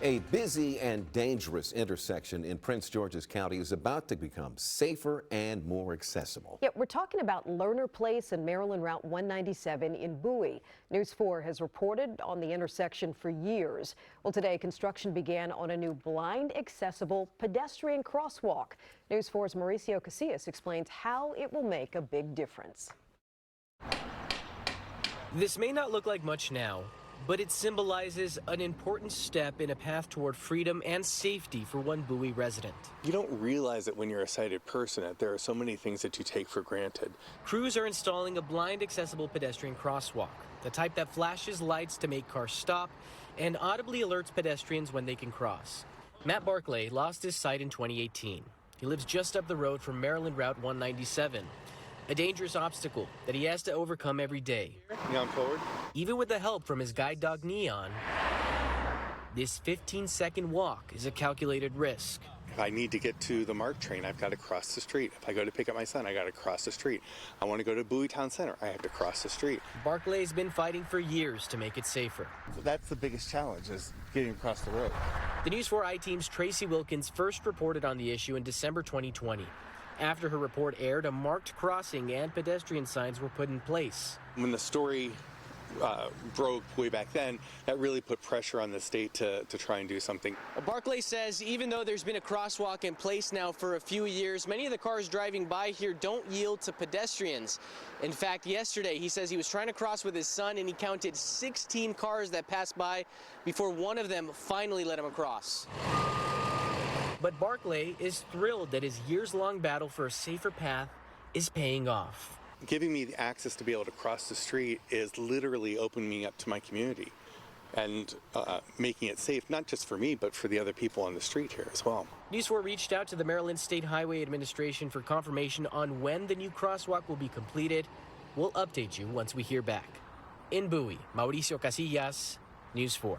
A busy and dangerous intersection in Prince George's County is about to become safer and more accessible. Yeah, we're talking about Lerner Place and Maryland Route 197 in Bowie. News 4 has reported on the intersection for years. Well, today construction began on a new blind accessible pedestrian crosswalk. News 4's Mauricio Casillas explains how it will make a big difference. This may not look like much now, but it symbolizes an important step in a path toward freedom and safety for one Bowie resident. You don't realize it when you're a sighted person that there are so many things that you take for granted. Crews are installing a blind accessible pedestrian crosswalk, the type that flashes lights to make cars stop and audibly alerts pedestrians when they can cross. Matt Barclay lost his sight in 2018. He lives just up the road from Maryland Route 197. A dangerous obstacle that he has to overcome every day. Neon forward. Even with the help from his guide dog Neon, this 15-second walk is a calculated risk. If I need to get to the MARC train, I've got to cross the street. If I go to pick up my son, I got to cross the street. I want to go to Bowie Town Center, I have to cross the street. Barclay's been fighting for years to make it safer. So that's the biggest challenge, is getting across the road. The News 4 I-Team's Tracy Wilkins first reported on the issue in December 2020. After her report aired, a marked crossing and pedestrian signs were put in place. When the story broke way back then, that really put pressure on the state to try and do something. Barclay says even though there's been a crosswalk in place now for a few years, many of the cars driving by here don't yield to pedestrians. In fact, yesterday he says he was trying to cross with his son and he counted 16 cars that passed by before one of them finally let him across. But Barclay is thrilled that his years-long battle for a safer path is paying off. Giving me the access to be able to cross the street is literally opening me up to my community and making it safe, not just for me, but for the other people on the street here as well. News 4 reached out to the Maryland State Highway Administration for confirmation on when the new crosswalk will be completed. We'll update you once we hear back. In Bowie, Mauricio Casillas, News 4.